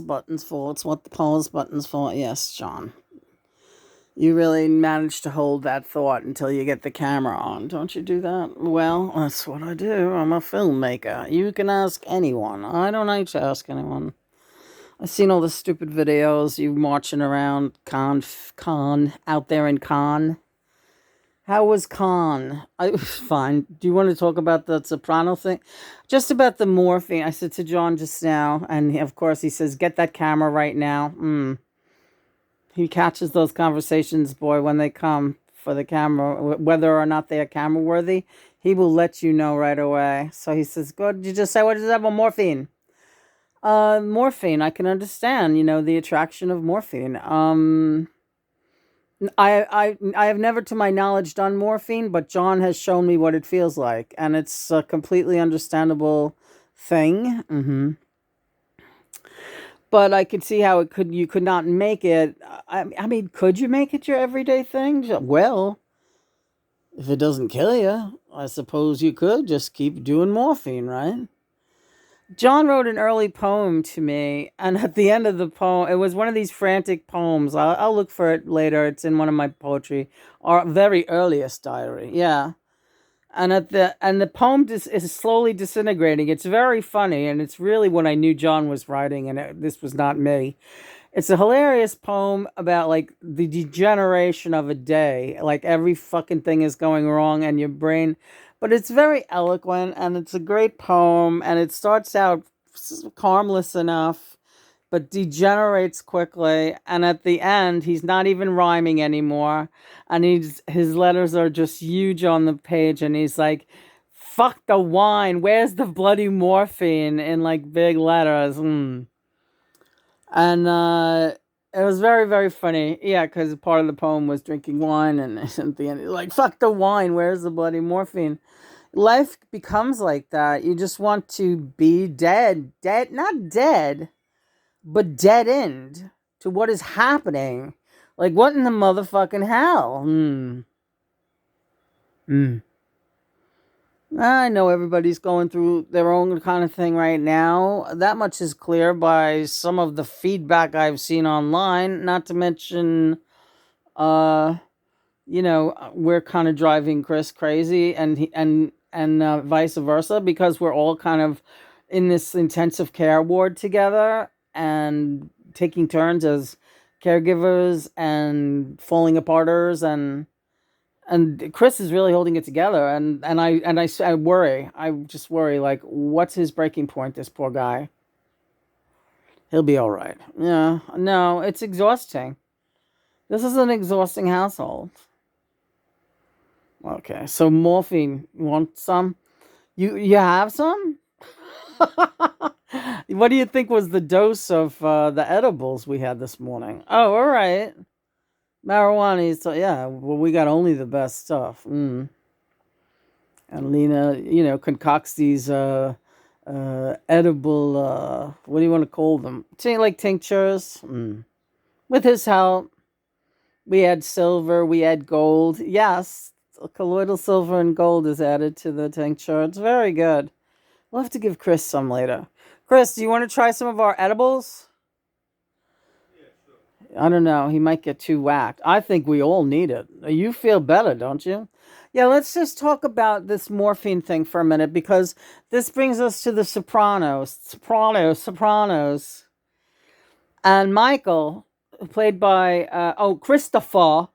button's for. It's what the pause button's for. Yes, John. You really manage to hold that thought until you get the camera on. Don't you do that? Well, that's what I do. I'm a filmmaker. You can ask anyone. I don't like to ask anyone. I've seen all the stupid videos you marching around con out there in con. How was con? I was fine. Do you want to talk about the soprano thing? Just about the morphine. I said to John just now, and of course he says, "Get that camera right now." He catches those conversations, boy, when they come for the camera, whether or not they are camera worthy. He will let you know right away. So he says, "Good. You just say what is that about morphine?" Morphine. I can understand. The attraction of morphine. I have never, to my knowledge, done morphine, but John has shown me what it feels like, and it's a completely understandable thing. But I could see how you could not make it. I mean, could you make it your everyday thing? Well, if it doesn't kill you, I suppose you could just keep doing morphine, right? John wrote an early poem to me, and at the end of the poem, it was one of these frantic poems. I'll look for it later. It's in one of my poetry, or very earliest diary. Yeah, and the poem is slowly disintegrating. It's very funny, and it's really when I knew John was writing, and this was not me. It's a hilarious poem about like the degeneration of a day. Like every fucking thing is going wrong and your brain, but it's very eloquent and it's a great poem and it starts out harmless enough but degenerates quickly, and at the end he's not even rhyming anymore, and his letters are just huge on the page, and he's like, "Fuck the wine, where's the bloody morphine?" in like big letters. And it was very, very funny. Yeah, because part of the poem was drinking wine, and at the end, like, "Fuck the wine, where's the bloody morphine?" Life becomes like that. You just want to be dead. Dead, not dead, but dead end to what is happening. Like, what in the motherfucking hell? I know everybody's going through their own kind of thing right now. That much is clear by some of the feedback I've seen online, not to mention, uh, we're kind of driving Chris crazy, and vice versa, because we're all kind of in this intensive care ward together and taking turns as caregivers and falling aparters, and Chris is really holding it together, and I worry. I just worry, like, what's his breaking point? This poor guy. He'll be all right. Yeah, no, it's exhausting. This is an exhausting household. Okay, so morphine. You want some? You have some? What do you think was the dose of the edibles we had this morning? Oh, all right. Marijuana. So yeah, well, we got only the best stuff. And Lena, concocts these edible, what do you want to call them? Like tinctures. With his help, we had silver, we had gold. Yes, colloidal silver and gold is added to the tincture. It's very good. We'll have to give Chris some later. Chris, do you want to try some of our edibles? I don't know. He might get too whacked. I think we all need it. You feel better, don't you? Yeah, let's just talk about this morphine thing for a minute, because this brings us to the Sopranos. Sopranos. And Michael, played by, Christopher,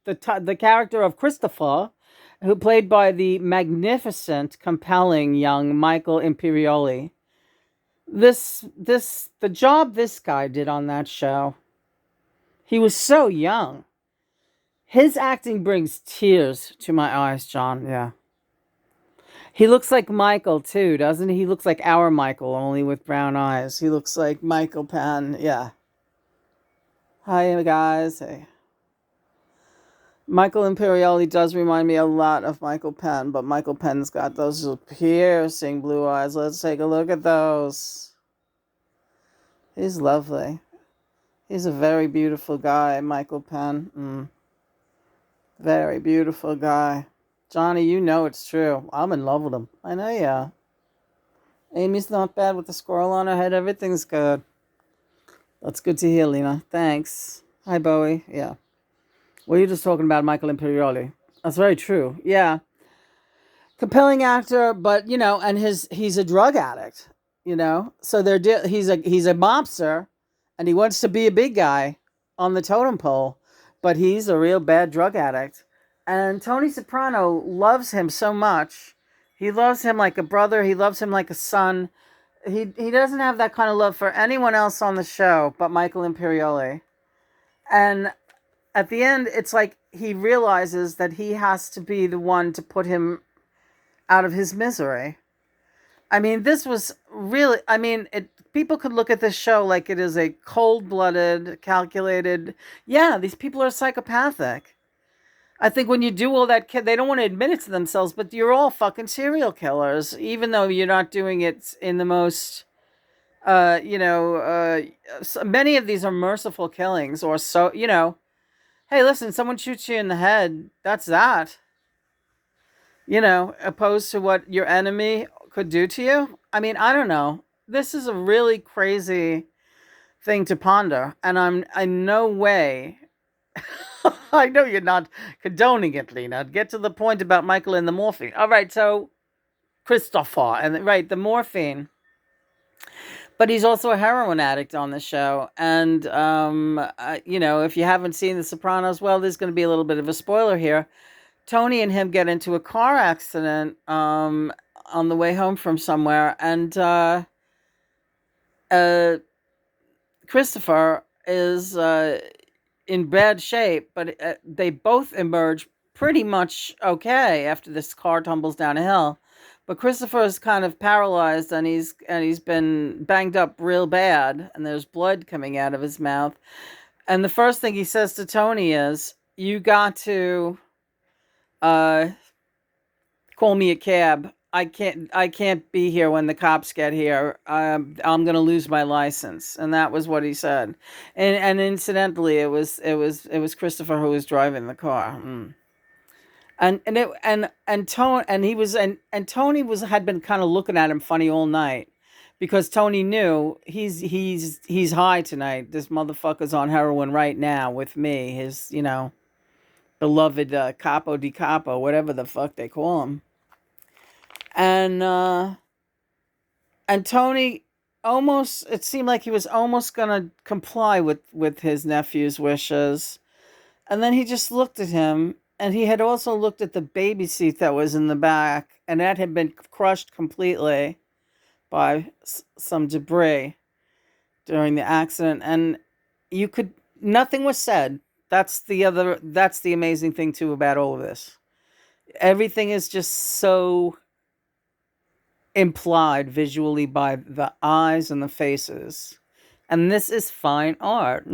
the character of Christopher, who played by the magnificent, compelling young Michael Imperioli. The job this guy did on that show. He was so young. His acting brings tears to my eyes, John. Yeah. He looks like Michael, too, doesn't he? He looks like our Michael, only with brown eyes. He looks like Michael Penn. Yeah. Hi, guys. Hey. Michael Imperioli does remind me a lot of Michael Penn, but Michael Penn's got those piercing blue eyes. Let's take a look at those. He's lovely. He's a very beautiful guy, Michael Penn. Very beautiful guy. Johnny, you know it's true. I'm in love with him. I know you are. Amy's not bad with the squirrel on her head. Everything's good. That's good to hear, Lena. Thanks. Hi, Bowie. Yeah. Well, you're just talking about Michael Imperioli. That's very true. Yeah. Compelling actor, but and he's a drug addict. So he's a mobster, and he wants to be a big guy on the totem pole, but he's a real bad drug addict. And Tony Soprano loves him so much. He loves him like a brother. He loves him like a son. He doesn't have that kind of love for anyone else on the show but Michael Imperioli. And at the end, it's like he realizes that he has to be the one to put him out of his misery. I mean, this was really, people could look at this show like it is a cold-blooded, calculated, yeah, these people are psychopathic. I think when you do all that, they don't want to admit it to themselves, but you're all fucking serial killers, even though you're not doing it in the most, so many of these are merciful killings, or so, hey, listen, someone shoots you in the head, that's that. Opposed to what your enemy could do to you. I mean, I don't know. This is a really crazy thing to ponder, and I'm in no way. I know you're not condoning it, Lena. Get to the point about Michael and the morphine. All right, so Christopher, and right, the morphine. But he's also a heroin addict on the show, and if you haven't seen The Sopranos, well, there's going to be a little bit of a spoiler here. Tony and him get into a car accident on the way home from somewhere, and Christopher is in bad shape, but they both emerge pretty much okay after this car tumbles down a hill. But Christopher is kind of paralyzed, and he's been banged up real bad, and there's blood coming out of his mouth. And the first thing he says to Tony is, "You got to call me a cab. I can't be here when the cops get here. I'm going to lose my license." And that was what he said. And incidentally, it was Christopher who was driving the car. And Tony had been kind of looking at him funny all night, because Tony knew he's high tonight. This motherfucker's on heroin right now with me, his beloved capo di capo, whatever the fuck they call him. And Tony it seemed like he was almost gonna comply with his nephew's wishes, and then he just looked at him, and he had also looked at the baby seat that was in the back, and that had been crushed completely by some debris during the accident, and nothing was said. That's the amazing thing too about all of this. Everything is just so implied visually by the eyes and the faces. And this is fine art.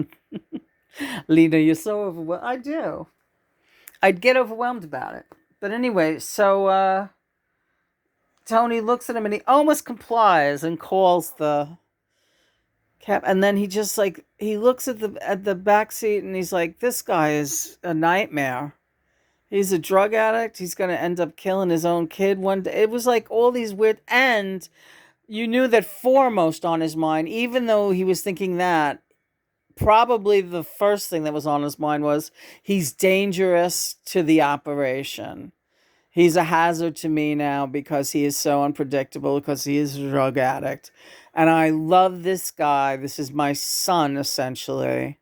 Lena, you're so overwhelmed. I do. I'd get overwhelmed about it. But anyway, so Tony looks at him and he almost complies and calls the cab. And then he just he looks at the back seat and he's like, this guy is a nightmare. He's a drug addict. He's going to end up killing his own kid one day. It was like all these weird, and you knew that foremost on his mind, even though he was thinking that, probably the first thing that was on his mind was, he's dangerous to the operation. He's a hazard to me now because he is so unpredictable, because he is a drug addict. And I love this guy. This is my son, essentially.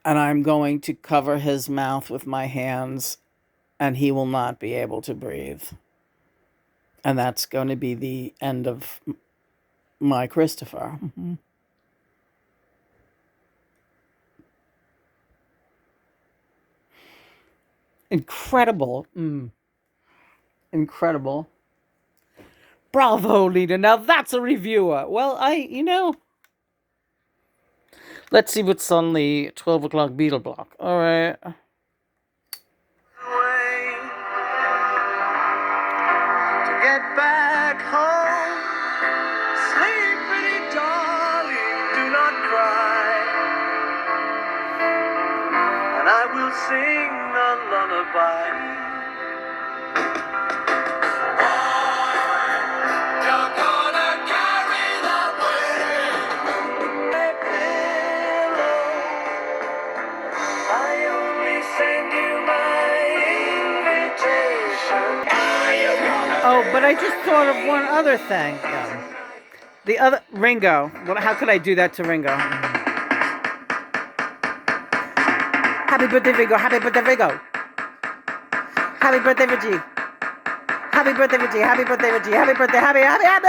And I'm going to cover his mouth with my hands, and he will not be able to breathe. And that's going to be the end of my Christopher. Mm-hmm. Incredible. Incredible. Bravo, Lena. Now that's a reviewer. Well, let's see what's on the 12 o'clock Beetle block. All right. To get back home, sleep, pretty darling, do not cry. And I will sing a lullaby. You're gonna carry the way. but I just thought of one other thing. The other Ringo. How could I do that to Ringo? Happy birthday, Ringo. Happy birthday, Ringo. Happy birthday, Richie. Happy birthday, Richie. Happy birthday, Richie. Happy birthday, happy birthday, Ringo.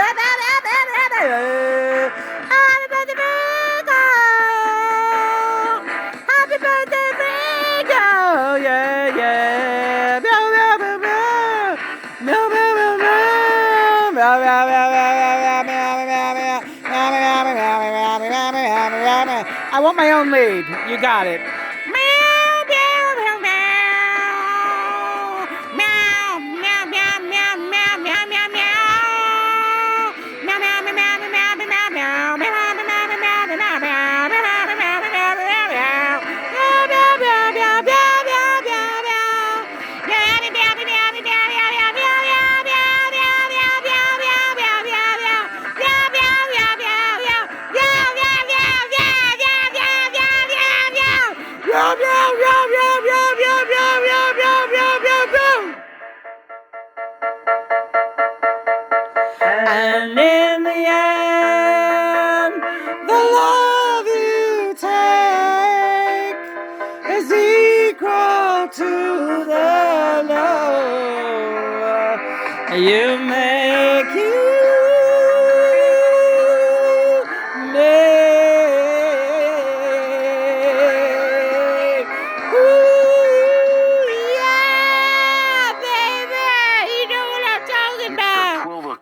Happy birthday, Ringo. Yeah, yeah. I want my own lead. You got it. And in the end, the love you take is equal to the love you make.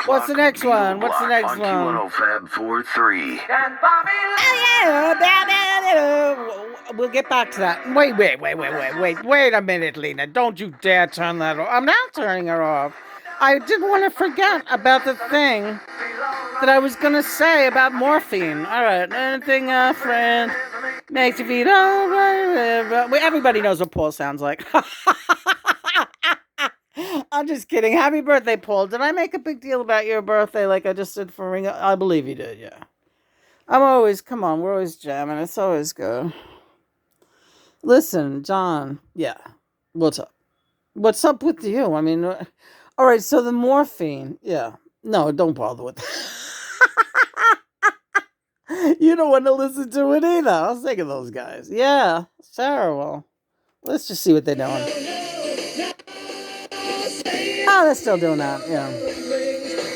What's the next one? What's the next one? Fab 4-3. We'll get back to that. Wait a minute, Lena. Don't you dare turn that off. I'm not turning her off. I didn't want to forget about the thing that I was going to say about morphine. All right. Anything, friend, makes you feel over. Everybody knows what Paul sounds like. I'm just kidding. Happy birthday, Paul. Did I make a big deal about your birthday like I just did for Ringo? I believe you did, yeah. Come on, we're always jamming. It's always good. Listen, John, yeah. What's up? What's up with you? I mean, all right, so the morphine, yeah. No, don't bother with that. You don't want to listen to it either. I was thinking those guys. Yeah, sure, well, let's just see what they're doing. Oh, they're still doing that, yeah.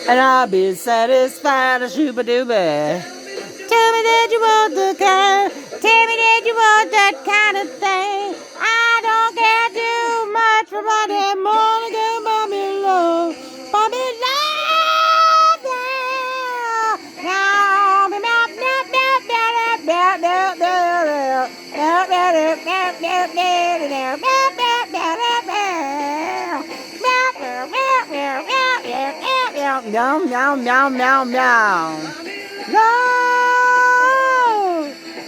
And I'll be satisfied, a shooba-dooba. Tell me that you want the kind. Tell me that you want that kind of thing. I don't care too much for my damn money, girl, buy me love. Buy me love, Meow. No!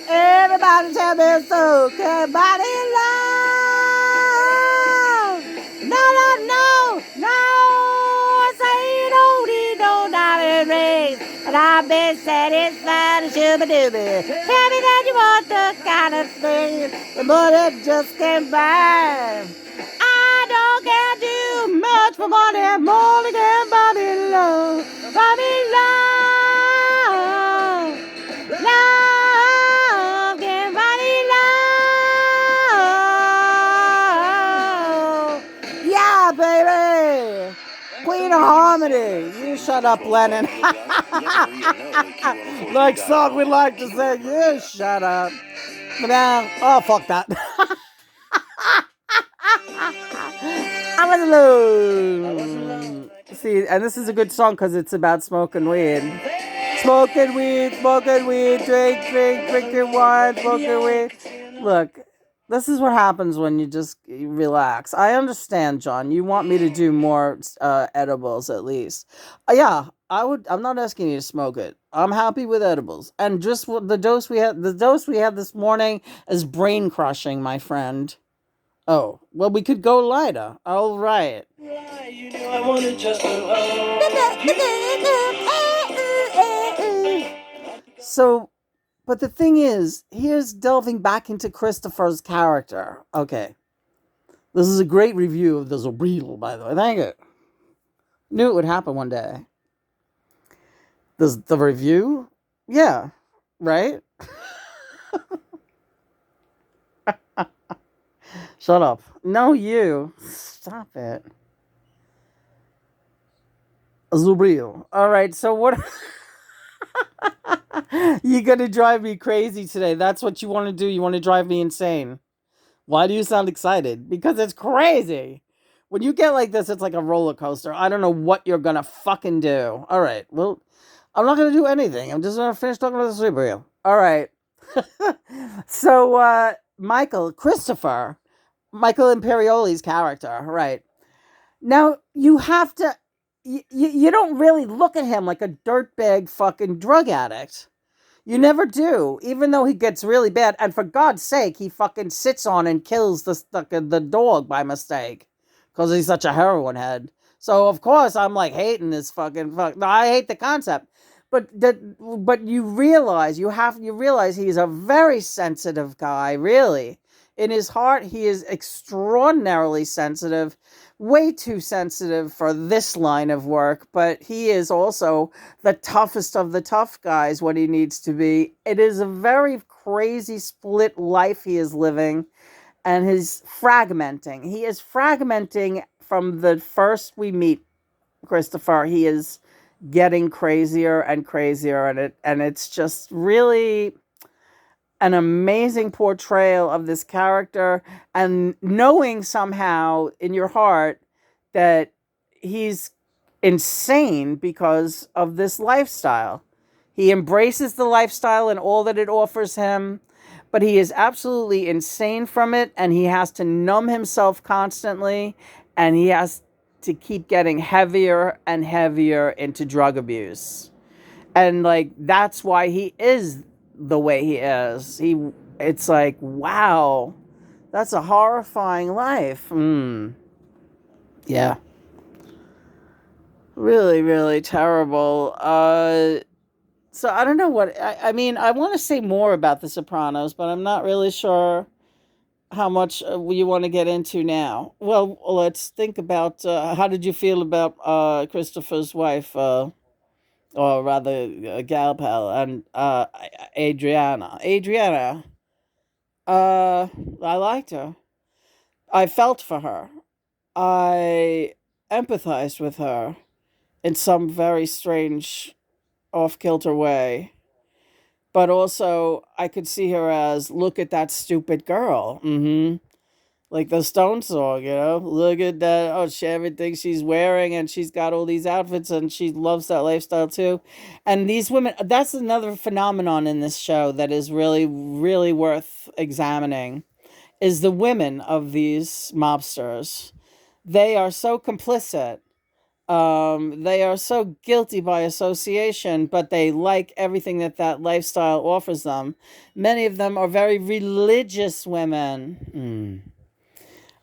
Everybody tell me it's okay, body love. No. I say don't raise. And I've been satisfied, shooba-dooby. Tell me that you want the kind of thing the money just can't buy. I don't care too much for money can buy me love. Buy me love. Love can buy me love. Yeah, baby. Queen of Harmony. You shut up, Lennon. Like song we like to say, you shut up. Oh, fuck that. I was alone. See, and this is a good song because it's about smoking weed. Smoking weed, drink your wine, smoking weed. Look, this is what happens when you just relax. I understand, John. You want me to do more edibles at least. Yeah, I would. I'm not asking you to smoke it. I'm happy with edibles, and just the dose we had this morning is brain crushing, my friend. Oh, well, we could go lighter. All right. You know I wanted just So, but the thing is, here's delving back into Christopher's character. Okay. This is a great review of this reel, by the way. Thank you. Knew it would happen one day. The review? Yeah. Right? Shut up. No, you. Stop it. Zubril. All right, so what? You're going to drive me crazy today. That's what you want to do. You want to drive me insane. Why do you sound excited? Because it's crazy. When you get like this, it's like a roller coaster. I don't know what you're going to fucking do. All right. Well, I'm not going to do anything. I'm just going to finish talking about the superhero. All right. So, Michael Imperioli's character, right? Now, you have to, you don't really look at him like a dirtbag fucking drug addict. You never do, even though he gets really bad. And for God's sake, he fucking sits on and kills the dog by mistake because he's such a heroin head. So of course I'm like hating this fucking fuck. No, I hate the concept, but you realize he's a very sensitive guy. Really, in his heart, he is extraordinarily sensitive. Way too sensitive for this line of work, but he is also the toughest of the tough guys when he needs to be. It is a very crazy split life he is living, and he's fragmenting. He is fragmenting from the first we meet Christopher. He is getting crazier and crazier, and it's just really an amazing portrayal of this character, and knowing somehow in your heart that he's insane because of this lifestyle. He embraces the lifestyle and all that it offers him, but he is absolutely insane from it, and he has to numb himself constantly, and he has to keep getting heavier and heavier into drug abuse. And like that's why he is the way he is. It's like, wow, that's a horrifying life. Yeah. Really, really terrible. So I don't know what I mean. I want to say more about The Sopranos, but I'm not really sure how much you want to get into now. Well, let's think about how did you feel about Christopher's wife, or rather, gal pal, and Adriana. Adriana. I liked her. I felt for her. I empathized with her in some very strange, off kilter way. But also, I could see her as, look at that stupid girl. Like the Stone song, look at that. Oh, everything she's wearing, and she's got all these outfits, and she loves that lifestyle too. And these women, that's another phenomenon in this show that is really, really worth examining, is the women of these mobsters. They are so complicit. They are so guilty by association, but they like everything that lifestyle offers them. Many of them are very religious women.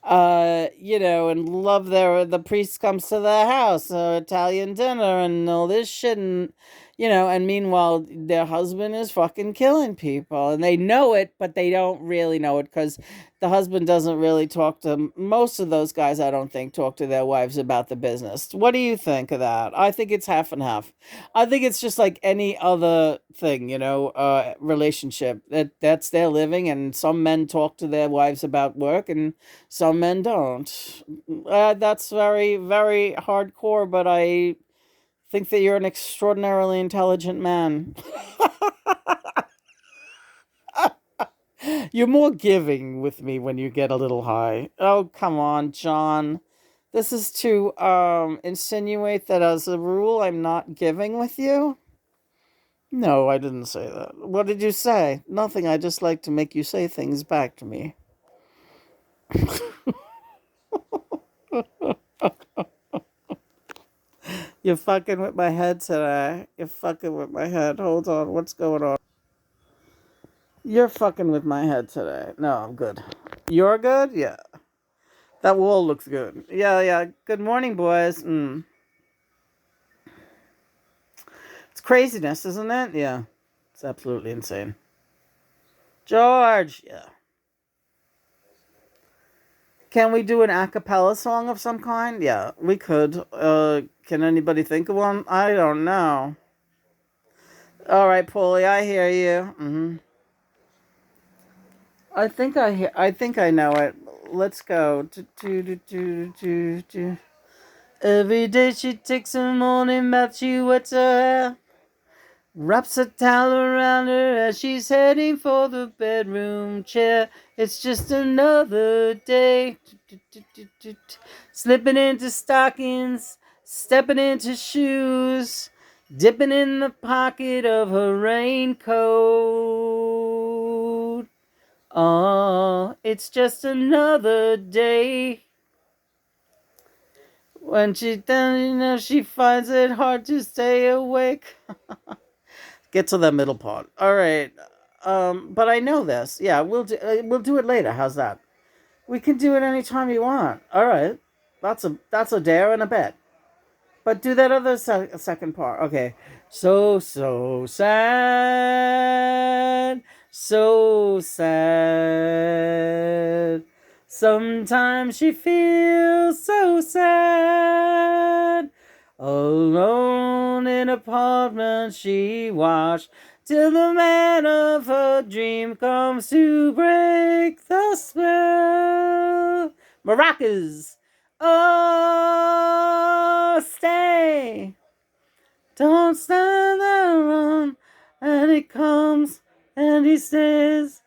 And love the priest comes to their house, Italian dinner, and all this shit, and meanwhile their husband is fucking killing people, and they know it, but they don't really know it because the husband doesn't really talk to most of those guys. I don't think talk to their wives about the business. What do you think of that? I think it's half and half. I think it's just like any other thing, relationship that's their living, and some men talk to their wives about work, and some men don't. That's very, very hardcore, but I think that you're an extraordinarily intelligent man. You're more giving with me when you get a little high. Oh, come on, John. This is to insinuate that as a rule I'm not giving with you? No, I didn't say that. What did you say? Nothing. I just like to make you say things back to me. You're fucking with my head today. You're fucking with my head. Hold on. What's going on? You're fucking with my head today. No, I'm good. You're good? Yeah. That wall looks good. Yeah, yeah. Good morning, boys. It's craziness, isn't it? Yeah. It's absolutely insane. George! Yeah. Can we do an a cappella song of some kind? Yeah, we could. Can anybody think of one? I don't know. All right, Paulie, I hear you. I think I know it. Let's go. Every day she takes a morning bath, she wets her hair, wraps a towel around her as she's heading for the bedroom chair. It's just another day. Slipping into stockings, stepping into shoes, dipping in the pocket of her raincoat. Oh, it's just another day. When she finds it hard to stay awake. Get to the middle part. All right. But I know this. Yeah, we'll do it later. How's that? We can do it anytime you want. All right. That's a dare and a bet. But do that other second part. Okay. So sad. So sad. Sometimes she feels so sad. Alone in apartment she watched till the man of her dream comes to break the spell. Maracas! Oh, stay. Don't stand there on. And he comes and he stays,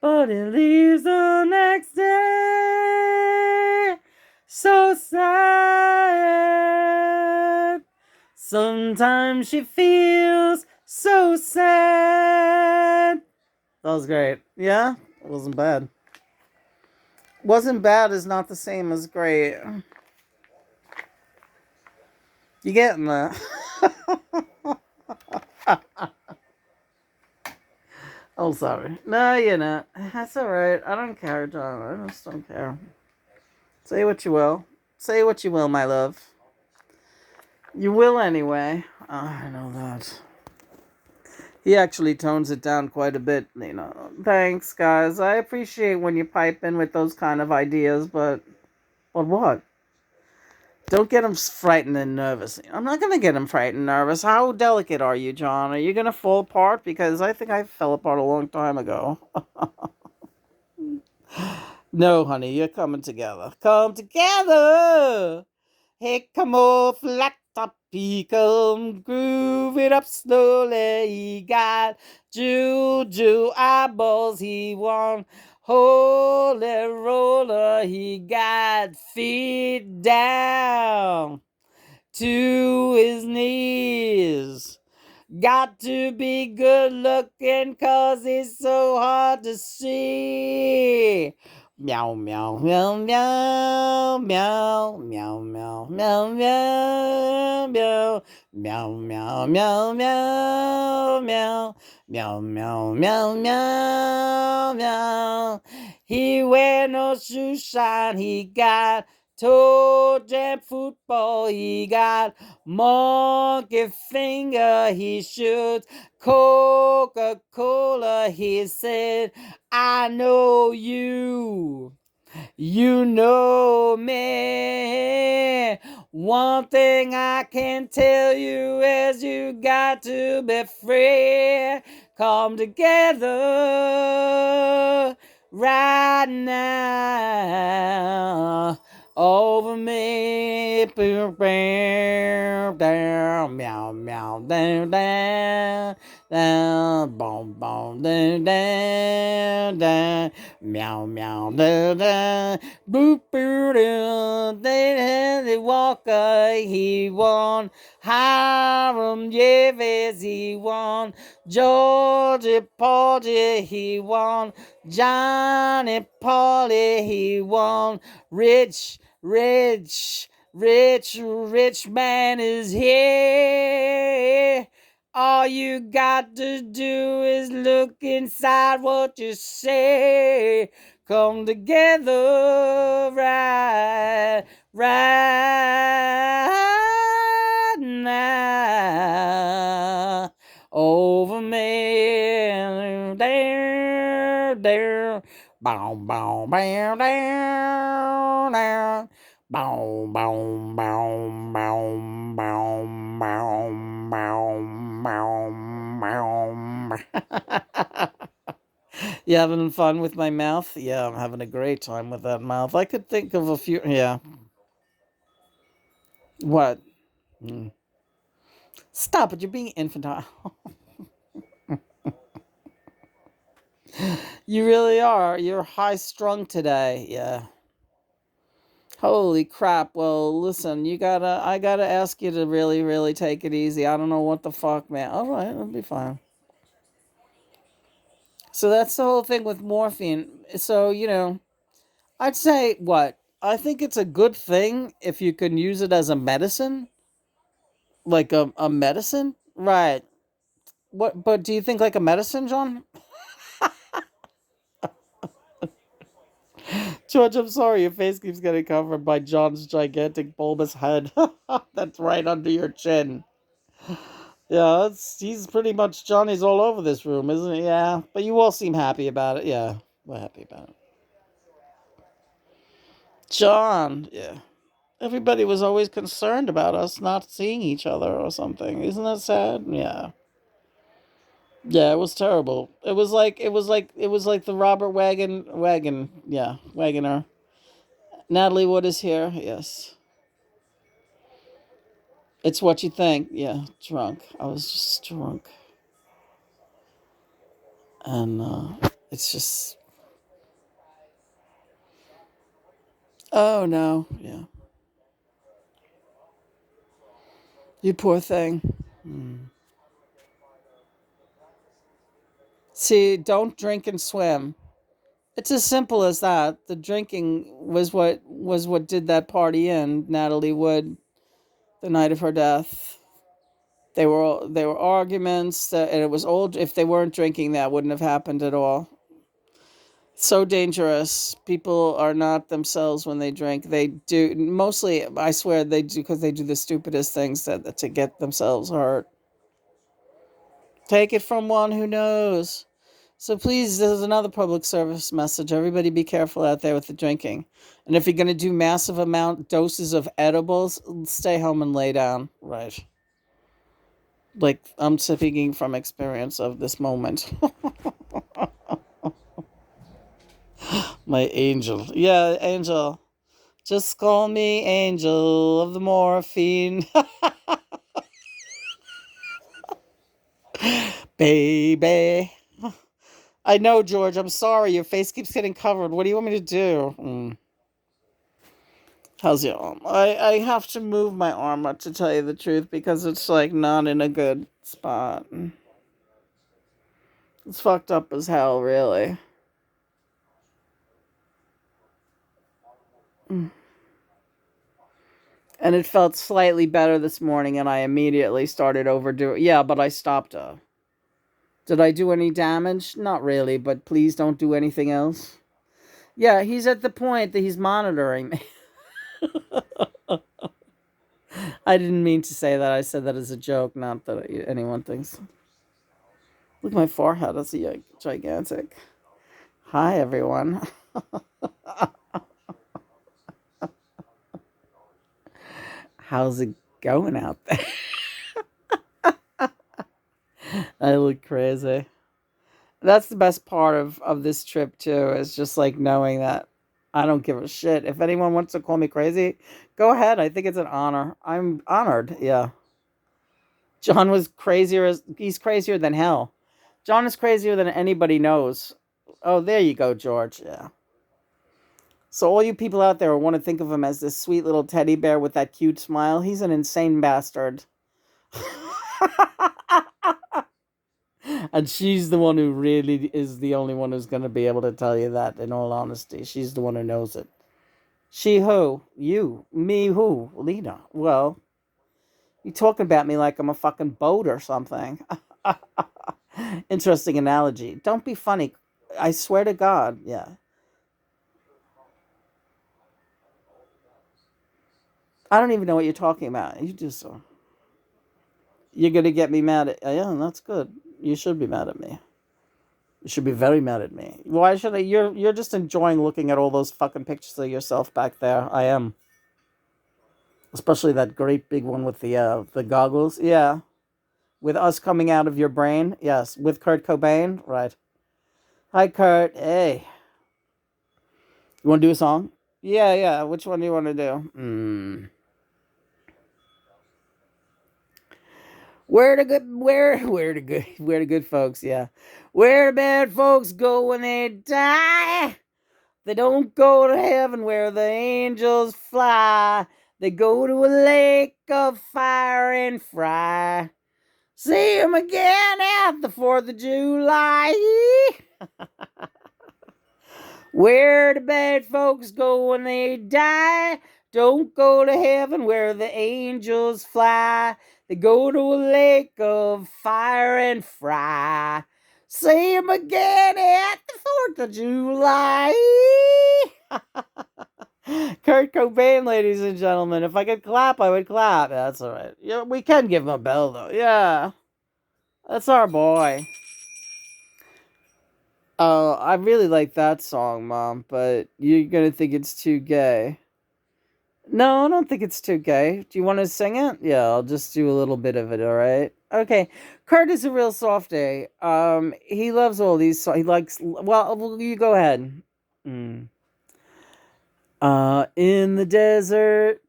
but he leaves the next day. So sad. Sometimes she feels so sad. That was great. Yeah? It wasn't bad. Wasn't bad is not the same as great. You getting that? Oh, sorry. No, you're not. That's all right. I don't care, John. I just don't care. Say what you will. Say what you will, my love. You will anyway. Oh, I know that. He actually tones it down quite a bit, Lena. Thanks, guys. I appreciate when you pipe in with those kind of ideas, but what? Don't get him frightened and nervous. I'm not going to get him frightened and nervous. How delicate are you, John? Are you going to fall apart? Because I think I fell apart a long time ago. No, honey, you're coming together. Come together. Hey, come off like toppy, come groove it up slowly. He got juju eyeballs, he want holy roller. He got feet down to his knees. Got to be good looking 'cause it's so hard to see. Meow, meow, meow, meow, meow, meow, meow, meow, meow, meow, meow, meow, meow, meow, meow, meow, meow, meow, meow, meow. He wear no shoe shine, he got toe jam football, he got monkey finger, he shoots Coca-Cola, he said, I know you. You know me. One thing I can tell you is you got to be free. Come together right now over me. Down, meow, meow, down, down, down, boom, boom, down, down, down, meow, meow, down, down, boop, boop, down. They walk, he won. Hiram Yevis, he won. Georgie Porgy, he won. Johnny Pauly, he won. Rich man is here. All you got to do is look inside what you say. Come together right now over me. There. Bow, bow, bow, down. Boom, boom, boom, boom, boom, boom, boom, boom, boom. You having fun with my mouth? Yeah, I'm having a great time with that mouth. I could think of a few. Yeah. What? Hmm. Stop it. You're being infantile. You really are. You're high strung today. Yeah. Holy crap. Well, listen, I gotta ask you to really, really take it easy. I don't know what the fuck, man. All right, it'll be fine. So that's the whole thing with morphine. So, I'd say what? I think it's a good thing if you can use it as a medicine, like a medicine. Right. What, but do you think like a medicine, John? George, I'm sorry, your face keeps getting covered by John's gigantic bulbous head. That's right under your chin. Yeah, he's pretty much Johnny's all over this room, isn't he? Yeah, but you all seem happy about it. Yeah, we're happy about it. John, yeah. Everybody was always concerned about us not seeing each other or something. Isn't that sad? Yeah. Yeah, it was terrible. It was like the Robert Wagon, yeah, Wagoner. Natalie Wood is here. Yes. It's what you think. Yeah, drunk. I was just drunk. And it's just, oh no. Yeah. You poor thing. Hmm. See, don't drink and swim. It's as simple as that. The drinking was what did that party in. Natalie Wood, the night of her death. They were arguments that, and it was old. If they weren't drinking, that wouldn't have happened at all. So dangerous. People are not themselves when they drink. They do mostly. I swear they do because they do the stupidest things that to get themselves hurt. Take it from one who knows. So please, this is another public service message. Everybody be careful out there with the drinking. And if you're going to do massive amount doses of edibles, stay home and lay down. Right. Like I'm speaking from experience of this moment. My angel. Yeah, angel. Just call me angel of the morphine. Baby. I know, George. I'm sorry. Your face keeps getting covered. What do you want me to do? How's your arm? I have to move my arm up to tell you the truth because it's like not in a good spot. It's fucked up as hell, really. And it felt slightly better this morning, and I immediately started overdoing. Yeah, but I stopped. Did I do any damage? Not really, but please don't do anything else. Yeah, he's at the point that he's monitoring me. I didn't mean to say that. I said that as a joke, not that anyone thinks. Look at my forehead. That's gigantic. Hi, everyone. How's it going out there? I look crazy. That's the best part of this trip, too, is just like knowing that I don't give a shit. If anyone wants to call me crazy, go ahead. I think it's an honor. I'm honored. Yeah. John was crazier as he's crazier than hell. John is crazier than anybody knows. Oh, there you go, George. Yeah. So all you people out there who want to think of him as this sweet little teddy bear with that cute smile, he's an insane bastard. And she's the one who really is the only one who's going to be able to tell you that, in all honesty. She's the one who knows it. She who? You. Me who? Lena. Well, you talking about me like I'm a fucking boat or something. Interesting analogy. Don't be funny. I swear to God. Yeah. I don't even know what you're talking about. You do so. You're going to get me mad at. Yeah, that's good. You should be mad at me. You should be very mad at me. Why should I? You're just enjoying looking at all those fucking pictures of yourself back there. I am. Especially that great big one with the goggles. Yeah. With us coming out of your brain. Yes. With Kurt Cobain. Right. Hi, Kurt. Hey. You want to do a song? Yeah, yeah. Which one do you want to do? Where the good folks, yeah. Where the bad folks go when they die? They don't go to heaven where the angels fly. They go to a lake of fire and fry. See 'em again at the 4th of July. Where the bad folks go when they die? Don't go to heaven where the angels fly. They go to a lake of fire and fry. See 'em again at the 4th of July. Kurt Cobain, ladies and gentlemen. If I could clap, I would clap. That's all right. Yeah, we can give him a bell, though. Yeah. That's our boy. Oh, I really like that song, Mom, but you're gonna think it's too gay. No, I don't think it's too gay. Do you want to sing it? Yeah, I'll just do a little bit of it, all right? Okay. Kurt is a real softy. He loves all these songs. He likes, well, you go ahead. Mm. In the desert,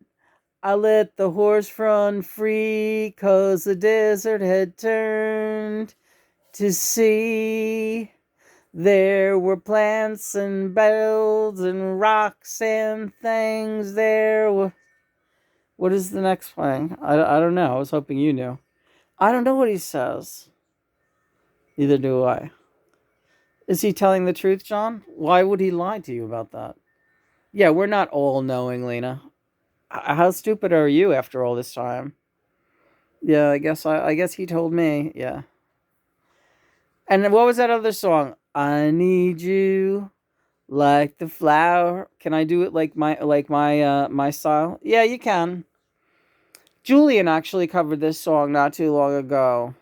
I let the horse run free, 'cause the desert had turned to sea. There were plants and bells and rocks and things. There were... What is the next thing? I don't know. I was hoping you knew. I don't know what he says. Neither do I. Is he telling the truth, John? Why would he lie to you about that? Yeah, we're not all knowing, Lena. How stupid are you after all this time? Yeah, I guess he told me. Yeah. And what was that other song? I need you like the flower. Can I do it like my style? Yeah, you can. Julian actually covered this song not too long ago.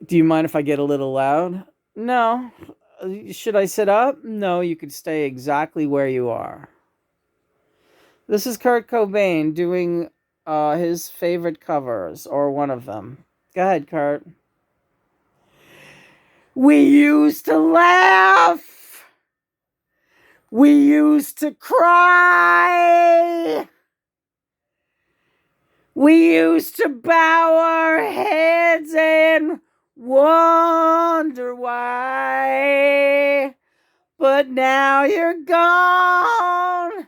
Do you mind if I get a little loud? No. Should I sit up? No, you could stay exactly where you are. This is Kurt Cobain doing his favorite covers, or one of them. Go ahead, Kurt. We used to laugh. We used to cry. We used to bow our heads and wonder why. But now you're gone.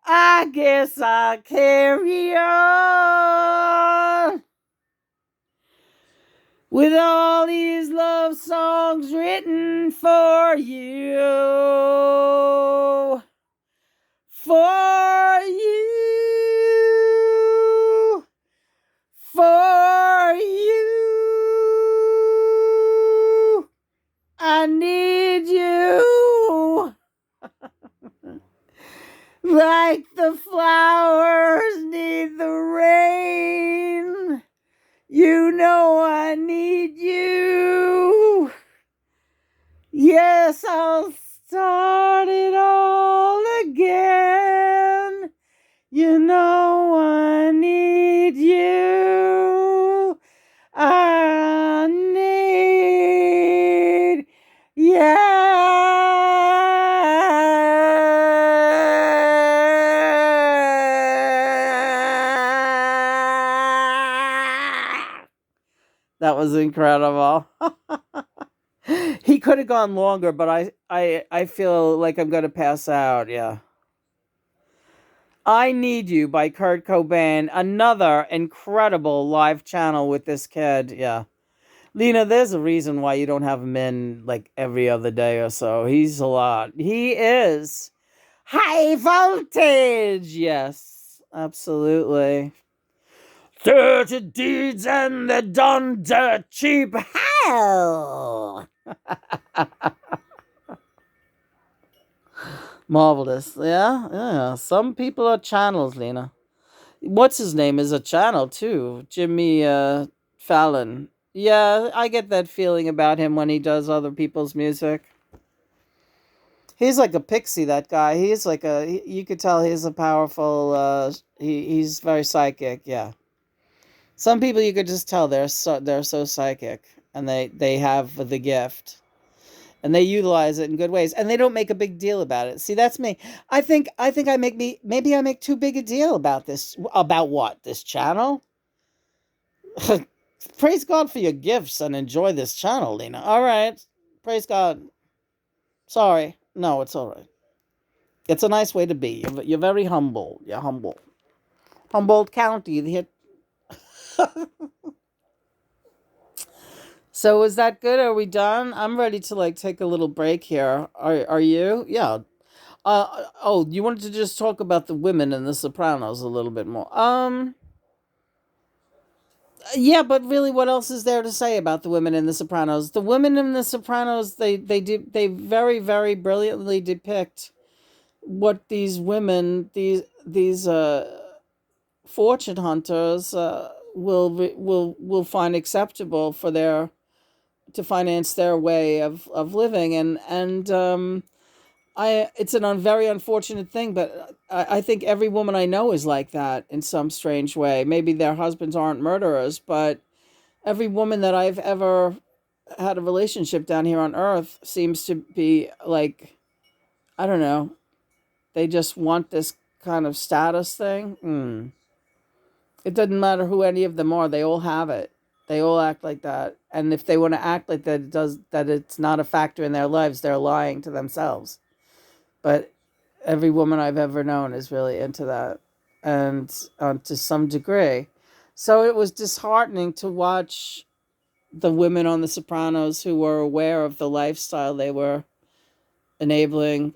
I guess I'll carry on with all these love songs written for you. For you. For you. I need you. Like the flowers need the rain. You know I need you. Yes, I'll start it all again. You know I need you. I need you. That was incredible. He could have gone longer, but I feel like I'm going to pass out. Yeah. I Need You by Kurt Cobain. Another incredible live channel with this kid. Yeah. Lena, there's a reason why you don't have him in like every other day or so. He's a lot. He is high voltage. Yes, absolutely. Dirty deeds and they're done dirt cheap. Hell. Marvelous. Yeah. Some people are channels, Lena. What's his name is a channel too. Jimmy Fallon. Yeah, I get that feeling about him when he does other people's music. He's like a pixie, that guy. He's like you could tell he's a powerful, he's very psychic, yeah. Some people you could just tell they're so psychic, and they have the gift, and they utilize it in good ways, and they don't make a big deal about it. See, that's me. I think maybe I make too big a deal about this. About what? This channel? Praise God for your gifts and enjoy this channel, Lena. All right. Praise God. Sorry. No, it's all right. It's a nice way to be. You're very humble. You're humble. Humboldt County. So is that good? Are we done? I'm ready to like take a little break here. Are you? Yeah. Oh, you wanted to just talk about the women in the Sopranos a little bit more. Yeah, but really, what else is there to say about the women in the Sopranos? The women in the Sopranos, they very very brilliantly depict what these women, these fortune hunters, will find acceptable for their to finance their way of living, and it's very unfortunate thing, but I think every woman I know is like that in some strange way. Maybe their husbands aren't murderers, but every woman that I've ever had a relationship down here on Earth seems to be like, I don't know, they just want this kind of status thing. It doesn't matter who any of them are; they all have it. They all act like that, and if they want to act like that it's not a factor in their lives, they're lying to themselves. But every woman I've ever known is really into that, and to some degree. So it was disheartening to watch the women on The Sopranos who were aware of the lifestyle they were enabling,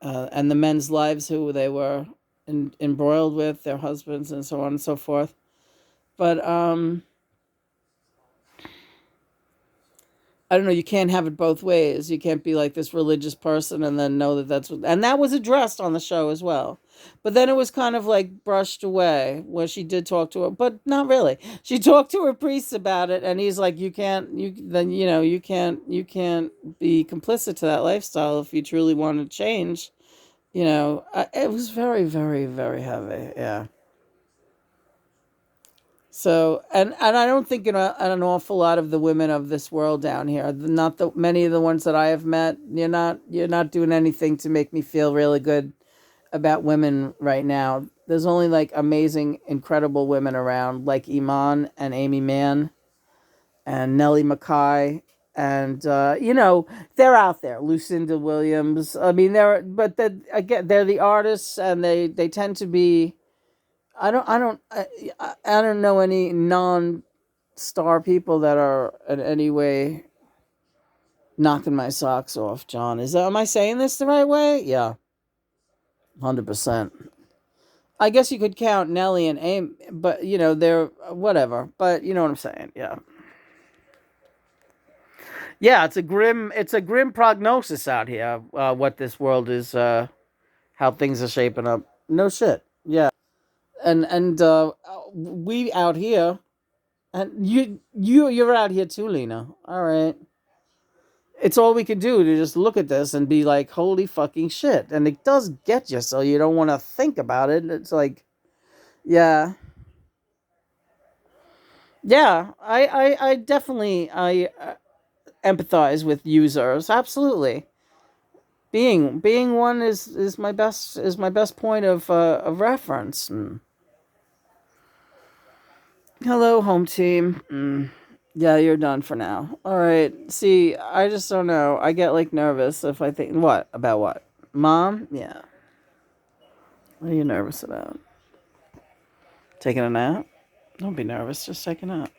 and the men's lives who they were embroiled with, their husbands, and so on and so forth. But I don't know. You can't have it both ways. You can't be like this religious person and then know that that's what. And that was addressed on the show as well. But then it was kind of like brushed away where she did talk to her, but not really. She talked to her priest about it, and he's like, "You can't. You can't be complicit to that lifestyle if you truly want to change." It was very, very, very heavy. Yeah. So, and I don't think an awful lot of the women of this world down here, not the many of the ones that I have met, you're not doing anything to make me feel really good about women right now. There's only like amazing, incredible women around, like Iman and Amy Mann and Nellie Mackay, and they're out there. Lucinda Williams. I mean, they're the artists, and they tend to be. I don't know any non-star people that are in any way knocking my socks off, John. Am I saying this the right way? Yeah, 100%. I guess you could count Nelly and Aim, but they're whatever. But you know what I'm saying? Yeah, yeah. It's a grim prognosis out here. What this world is, how things are shaping up. No shit. Yeah, and we out here. And you're out here too, Lena. All right. It's all we can do to just look at this and be like, holy fucking shit. And it does get you, so you don't want to think about it. It's like, yeah. Yeah, I definitely empathize with users. Absolutely. Being one is my best point of reference. Hello, home team. Yeah, you're done for now. All right. See, I just don't know. I get like nervous if I think what about what? Mom? Yeah. What are you nervous about? Taking a nap? Don't be nervous. Just take a nap.